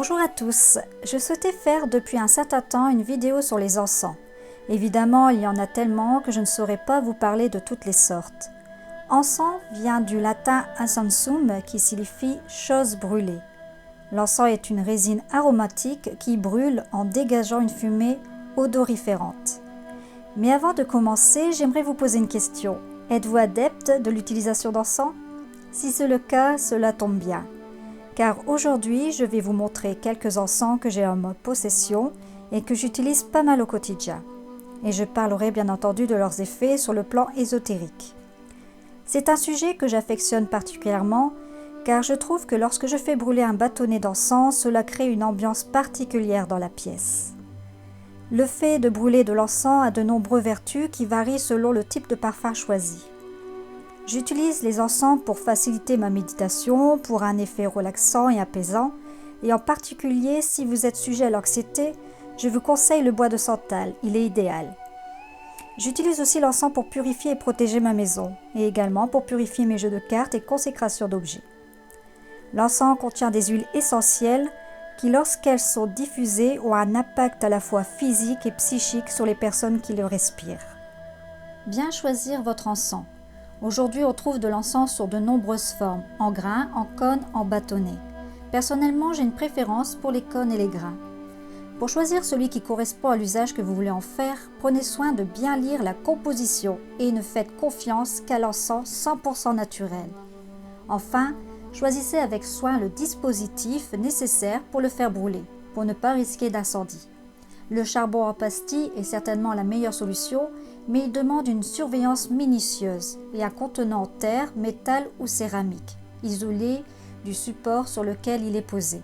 Bonjour à tous, je souhaitais faire depuis un certain temps une vidéo sur les encens. Évidemment, il y en a tellement que je ne saurais pas vous parler de toutes les sortes. Encens vient du latin incensum qui signifie chose brûlée. L'encens est une résine aromatique qui brûle en dégageant une fumée odoriférante. Mais avant de commencer, j'aimerais vous poser une question. Êtes-vous adepte de l'utilisation d'encens? Si c'est le cas, cela tombe bien. Car aujourd'hui, je vais vous montrer quelques encens que j'ai en ma possession et que j'utilise pas mal au quotidien. Et je parlerai bien entendu de leurs effets sur le plan ésotérique. C'est un sujet que j'affectionne particulièrement car je trouve que lorsque je fais brûler un bâtonnet d'encens, cela crée une ambiance particulière dans la pièce. Le fait de brûler de l'encens a de nombreuses vertus qui varient selon le type de parfum choisi. J'utilise les encens pour faciliter ma méditation, pour un effet relaxant et apaisant, et en particulier si vous êtes sujet à l'anxiété, je vous conseille le bois de santal, il est idéal. J'utilise aussi l'encens pour purifier et protéger ma maison, et également pour purifier mes jeux de cartes et consécration d'objets. L'encens contient des huiles essentielles qui, lorsqu'elles sont diffusées, ont un impact à la fois physique et psychique sur les personnes qui le respirent. Bien choisir votre encens. Aujourd'hui, on trouve de l'encens sur de nombreuses formes, en grains, en cônes, en bâtonnets. Personnellement, j'ai une préférence pour les cônes et les grains. Pour choisir celui qui correspond à l'usage que vous voulez en faire, prenez soin de bien lire la composition et ne faites confiance qu'à l'encens 100% naturel. Enfin, choisissez avec soin le dispositif nécessaire pour le faire brûler, pour ne pas risquer d'incendie. Le charbon en pastille est certainement la meilleure solution, mais il demande une surveillance minutieuse et un contenant en terre, métal ou céramique, isolé du support sur lequel il est posé.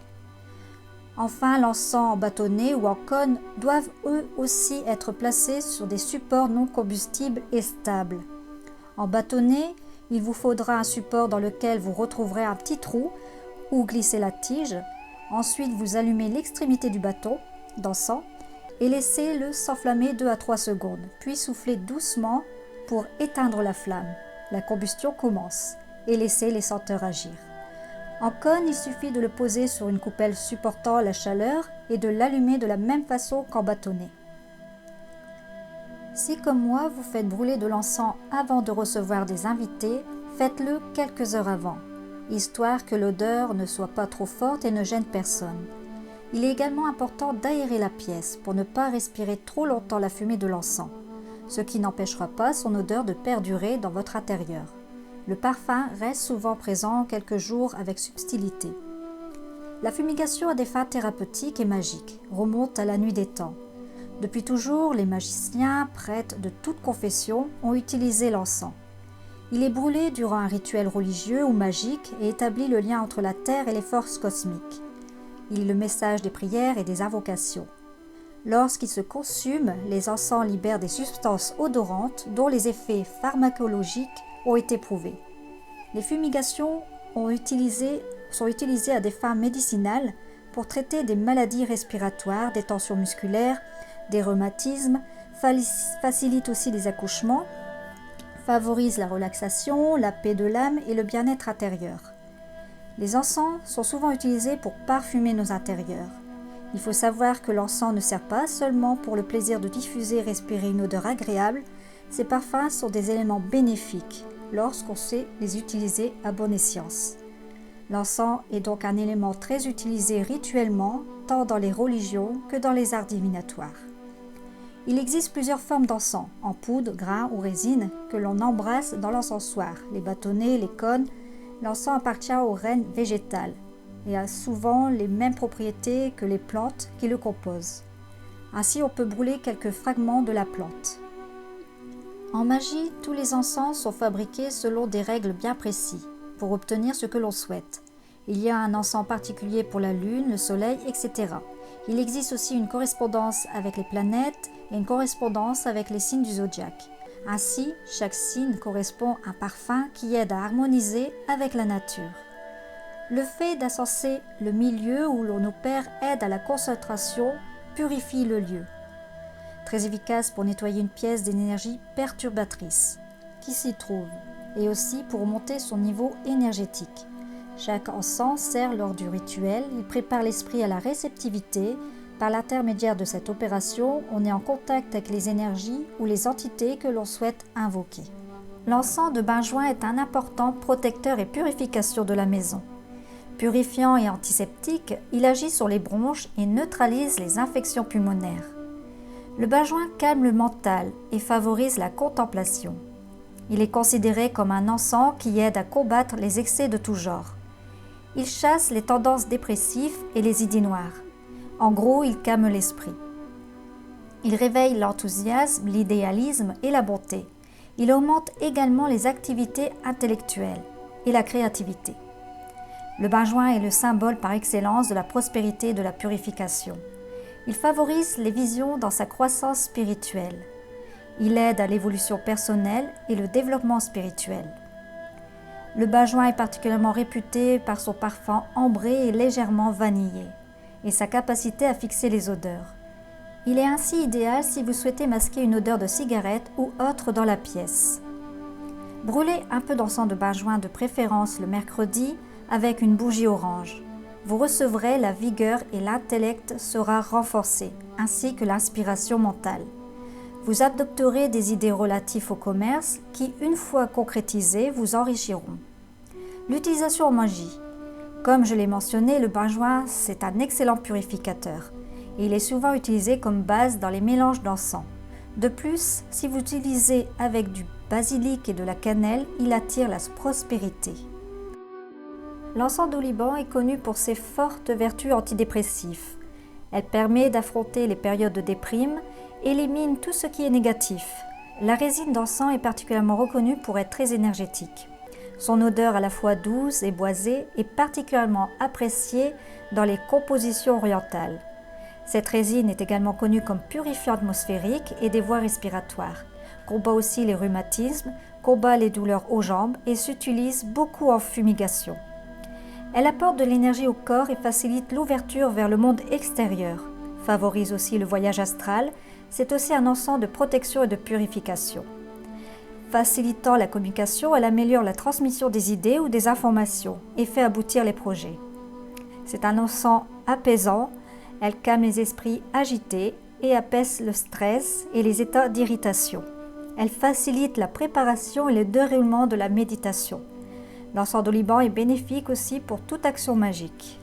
Enfin, l'encens en bâtonnet ou en cône doivent eux aussi être placés sur des supports non combustibles et stables. En bâtonnet, il vous faudra un support dans lequel vous retrouverez un petit trou où glisser la tige. Ensuite, vous allumez l'extrémité du bâton d'encens et laissez-le s'enflammer 2 à 3 secondes, puis soufflez doucement pour éteindre la flamme. La combustion commence et laissez les senteurs agir. En cône, il suffit de le poser sur une coupelle supportant la chaleur et de l'allumer de la même façon qu'en bâtonnet. Si comme moi, vous faites brûler de l'encens avant de recevoir des invités, faites-le quelques heures avant, histoire que l'odeur ne soit pas trop forte et ne gêne personne. Il est également important d'aérer la pièce pour ne pas respirer trop longtemps la fumée de l'encens, ce qui n'empêchera pas son odeur de perdurer dans votre intérieur. Le parfum reste souvent présent quelques jours avec subtilité. La fumigation à des fins thérapeutiques et magiques remonte à la nuit des temps. Depuis toujours, les magiciens, prêtres de toute confession ont utilisé l'encens. Il est brûlé durant un rituel religieux ou magique et établit le lien entre la terre et les forces cosmiques. Il est le message des prières et des invocations. Lorsqu'il se consume, les encens libèrent des substances odorantes dont les effets pharmacologiques ont été prouvés. Les fumigations sont utilisées à des fins médicinales pour traiter des maladies respiratoires, des tensions musculaires, des rhumatismes, facilitent aussi les accouchements, favorisent la relaxation, la paix de l'âme et le bien-être intérieur. Les encens sont souvent utilisés pour parfumer nos intérieurs. Il faut savoir que l'encens ne sert pas seulement pour le plaisir de diffuser et respirer une odeur agréable, ces parfums sont des éléments bénéfiques lorsqu'on sait les utiliser à bon escient. L'encens est donc un élément très utilisé rituellement, tant dans les religions que dans les arts divinatoires. Il existe plusieurs formes d'encens, en poudre, grains ou résine, que l'on embrasse dans l'encensoir, les bâtonnets, les cônes. L'encens appartient aux rènes végétales et a souvent les mêmes propriétés que les plantes qui le composent. Ainsi, on peut brûler quelques fragments de la plante. En magie, tous les encens sont fabriqués selon des règles bien précises pour obtenir ce que l'on souhaite. Il y a un encens particulier pour la lune, le soleil, etc. Il existe aussi une correspondance avec les planètes et une correspondance avec les signes du zodiaque. Ainsi, chaque signe correspond à un parfum qui aide à harmoniser avec la nature. Le fait d'encenser le milieu où l'on opère aide à la concentration, purifie le lieu. Très efficace pour nettoyer une pièce d'énergie perturbatrice qui s'y trouve et aussi pour monter son niveau énergétique. Chaque encens sert lors du rituel, il prépare l'esprit à la réceptivité. Par l'intermédiaire de cette opération, on est en contact avec les énergies ou les entités que l'on souhaite invoquer. L'encens de benjoin est un important protecteur et purification de la maison. Purifiant et antiseptique, il agit sur les bronches et neutralise les infections pulmonaires. Le benjoin calme le mental et favorise la contemplation. Il est considéré comme un encens qui aide à combattre les excès de tout genre. Il chasse les tendances dépressives et les idées noires. En gros, il calme l'esprit. Il réveille l'enthousiasme, l'idéalisme et la bonté. Il augmente également les activités intellectuelles et la créativité. Le benjoin est le symbole par excellence de la prospérité et de la purification. Il favorise les visions dans sa croissance spirituelle. Il aide à l'évolution personnelle et le développement spirituel. Le benjoin est particulièrement réputé par son parfum ambré et légèrement vanillé et sa capacité à fixer les odeurs. Il est ainsi idéal si vous souhaitez masquer une odeur de cigarette ou autre dans la pièce. Brûlez un peu d'encens de benjoin de préférence le mercredi avec une bougie orange. Vous recevrez la vigueur et l'intellect sera renforcé, ainsi que l'inspiration mentale. Vous adopterez des idées relatives au commerce qui, une fois concrétisées, vous enrichiront. L'utilisation en magie. Comme je l'ai mentionné, le benjoin, c'est un excellent purificateur et il est souvent utilisé comme base dans les mélanges d'encens. De plus, si vous utilisez avec du basilic et de la cannelle, il attire la prospérité. L'encens d'oliban est connu pour ses fortes vertus antidépressives. Elle permet d'affronter les périodes de déprime et élimine tout ce qui est négatif. La résine d'encens est particulièrement reconnue pour être très énergétique. Son odeur à la fois douce et boisée est particulièrement appréciée dans les compositions orientales. Cette résine est également connue comme purifiant atmosphérique et des voies respiratoires, combat aussi les rhumatismes, combat les douleurs aux jambes et s'utilise beaucoup en fumigation. Elle apporte de l'énergie au corps et facilite l'ouverture vers le monde extérieur, favorise aussi le voyage astral, c'est aussi un encens de protection et de purification. Facilitant la communication, elle améliore la transmission des idées ou des informations et fait aboutir les projets. C'est un encens apaisant, elle calme les esprits agités et apaise le stress et les états d'irritation. Elle facilite la préparation et le déroulement de la méditation. L'encens d'oliban est bénéfique aussi pour toute action magique.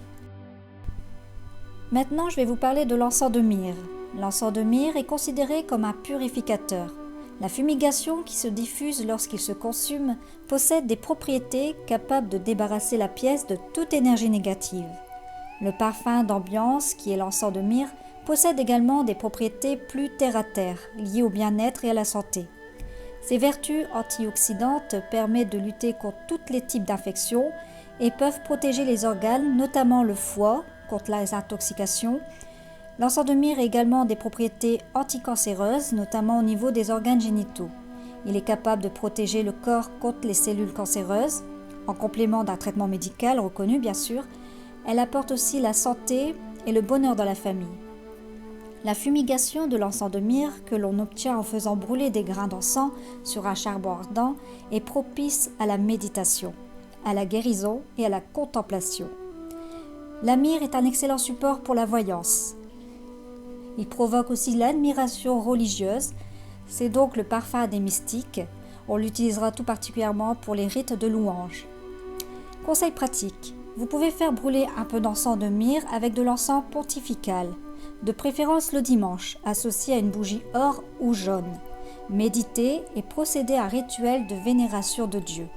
Maintenant, je vais vous parler de l'encens de myrrhe. L'encens de myrrhe est considéré comme un purificateur. La fumigation qui se diffuse lorsqu'il se consume possède des propriétés capables de débarrasser la pièce de toute énergie négative. Le parfum d'ambiance, qui est l'encens de myrrhe, possède également des propriétés plus terre-à-terre, liées au bien-être et à la santé. Ses vertus antioxydantes permettent de lutter contre tous les types d'infections et peuvent protéger les organes, notamment le foie, contre les intoxications. L'encens de myrrhe a également des propriétés anticancéreuses, notamment au niveau des organes génitaux. Il est capable de protéger le corps contre les cellules cancéreuses, en complément d'un traitement médical reconnu bien sûr. Elle apporte aussi la santé et le bonheur dans la famille. La fumigation de l'encens de myrrhe que l'on obtient en faisant brûler des grains d'encens sur un charbon ardent est propice à la méditation, à la guérison et à la contemplation. La myrrhe est un excellent support pour la voyance. Il provoque aussi l'admiration religieuse, c'est donc le parfum des mystiques. On l'utilisera tout particulièrement pour les rites de louange. Conseil pratique, vous pouvez faire brûler un peu d'encens de myrrhe avec de l'encens pontifical, de préférence le dimanche, associé à une bougie or ou jaune. Méditez et procédez à un rituel de vénération de Dieu.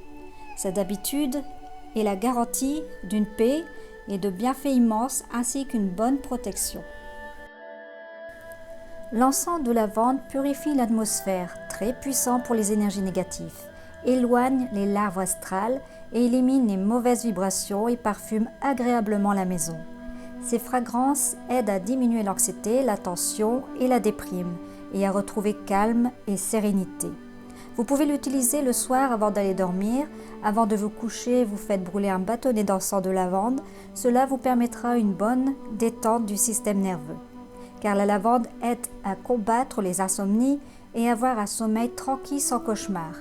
Cette habitude est la garantie d'une paix et de bienfaits immenses ainsi qu'une bonne protection. L'encens de lavande purifie l'atmosphère, très puissant pour les énergies négatives, éloigne les larves astrales et élimine les mauvaises vibrations et parfume agréablement la maison. Ces fragrances aident à diminuer l'anxiété, la tension et la déprime et à retrouver calme et sérénité. Vous pouvez l'utiliser le soir avant d'aller dormir. Avant de vous coucher, vous faites brûler un bâtonnet d'encens de lavande. Cela vous permettra une bonne détente du système nerveux. Car la lavande aide à combattre les insomnies et avoir un sommeil tranquille sans cauchemar.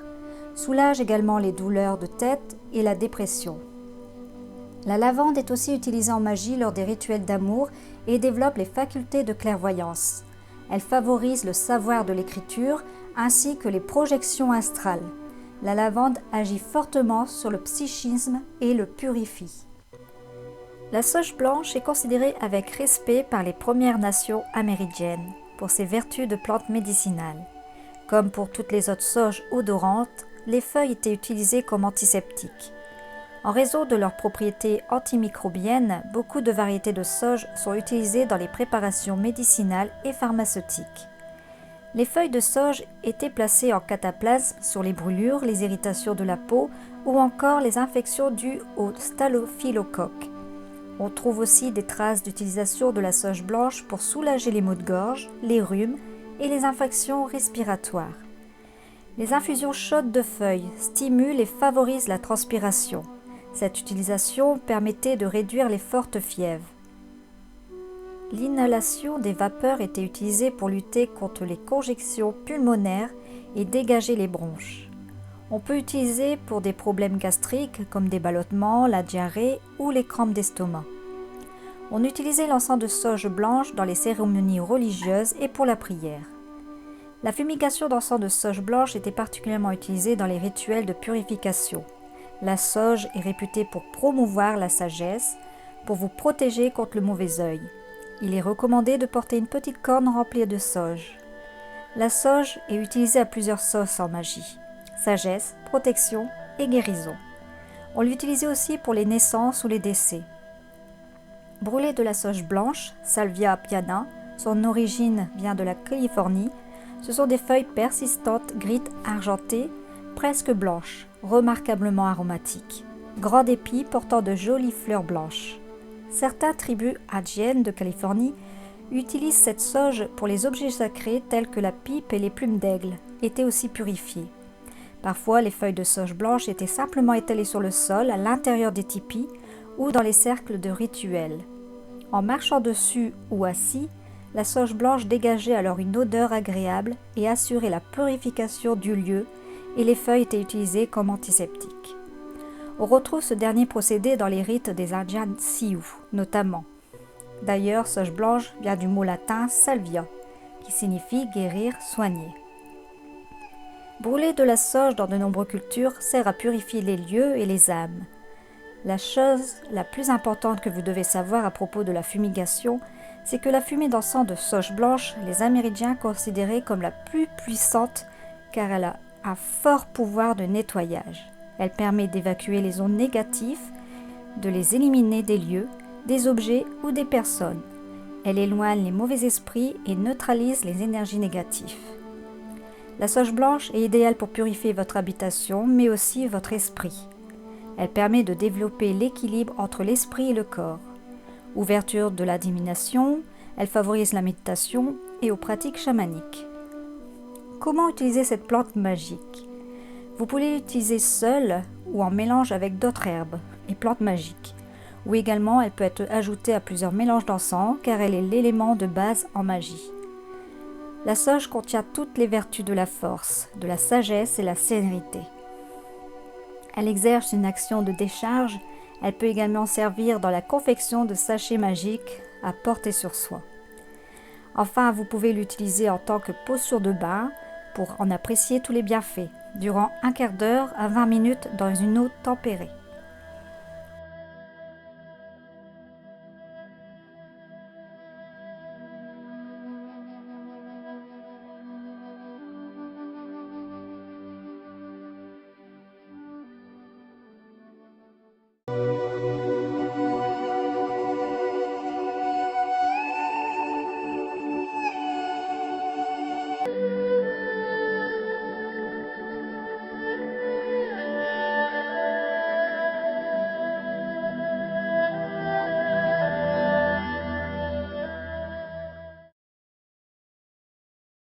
Soulage également les douleurs de tête et la dépression. La lavande est aussi utilisée en magie lors des rituels d'amour et développe les facultés de clairvoyance. Elle favorise le savoir de l'écriture ainsi que les projections astrales. La lavande agit fortement sur le psychisme et le purifie. La sauge blanche est considérée avec respect par les Premières Nations amérindiennes pour ses vertus de plante médicinale. Comme pour toutes les autres sauges odorantes, les feuilles étaient utilisées comme antiseptiques. En raison de leurs propriétés antimicrobiennes, beaucoup de variétés de sauge sont utilisées dans les préparations médicinales et pharmaceutiques. Les feuilles de sauge étaient placées en cataplasme sur les brûlures, les irritations de la peau ou encore les infections dues au staphylocoque. On trouve aussi des traces d'utilisation de la sauge blanche pour soulager les maux de gorge, les rhumes et les infections respiratoires. Les infusions chaudes de feuilles stimulent et favorisent la transpiration. Cette utilisation permettait de réduire les fortes fièvres. L'inhalation des vapeurs était utilisée pour lutter contre les congestions pulmonaires et dégager les bronches. On peut utiliser pour des problèmes gastriques comme des ballonnements, la diarrhée ou les crampes d'estomac. On utilisait l'encens de sauge blanche dans les cérémonies religieuses et pour la prière. La fumigation d'encens de sauge blanche était particulièrement utilisée dans les rituels de purification. La sauge est réputée pour promouvoir la sagesse, pour vous protéger contre le mauvais œil. Il est recommandé de porter une petite corne remplie de sauge. La sauge est utilisée à plusieurs sauces en magie: sagesse, protection et guérison. On l'utilisait aussi pour les naissances ou les décès. Brûler de la sauge blanche, Salvia piana, son origine vient de la Californie. Ce sont des feuilles persistantes, grises argentées, presque blanches, remarquablement aromatiques. Grands épis portant de jolies fleurs blanches. Certaines tribus indiennes de Californie utilisent cette sauge pour les objets sacrés tels que la pipe et les plumes d'aigle, étaient aussi purifiées. Parfois, les feuilles de sauge blanche étaient simplement étalées sur le sol, à l'intérieur des tipis ou dans les cercles de rituels. En marchant dessus ou assis, la sauge blanche dégageait alors une odeur agréable et assurait la purification du lieu, et les feuilles étaient utilisées comme antiseptiques. On retrouve ce dernier procédé dans les rites des Indiens Sioux, notamment. D'ailleurs, sauge blanche vient du mot latin salvia, qui signifie guérir, soigner. Brûler de la sauge dans de nombreuses cultures sert à purifier les lieux et les âmes. La chose la plus importante que vous devez savoir à propos de la fumigation, c'est que la fumée d'encens de sauge blanche, les Amérindiens considéraient comme la plus puissante car elle a un fort pouvoir de nettoyage. Elle permet d'évacuer les ondes négatives, de les éliminer des lieux, des objets ou des personnes. Elle éloigne les mauvais esprits et neutralise les énergies négatives. La sauge blanche est idéale pour purifier votre habitation, mais aussi votre esprit. Elle permet de développer l'équilibre entre l'esprit et le corps. Ouverture de la divination, elle favorise la méditation et aux pratiques chamaniques. Comment utiliser cette plante magique? Vous pouvez l'utiliser seule ou en mélange avec d'autres herbes et plantes magiques. Ou également, elle peut être ajoutée à plusieurs mélanges d'encens car elle est l'élément de base en magie. La sauge contient toutes les vertus de la force, de la sagesse et la sérénité. Elle exerce une action de décharge. Elle peut également servir dans la confection de sachets magiques à porter sur soi. Enfin, vous pouvez l'utiliser en tant que potion de bain pour en apprécier tous les bienfaits, durant un quart d'heure à 20 minutes dans une eau tempérée.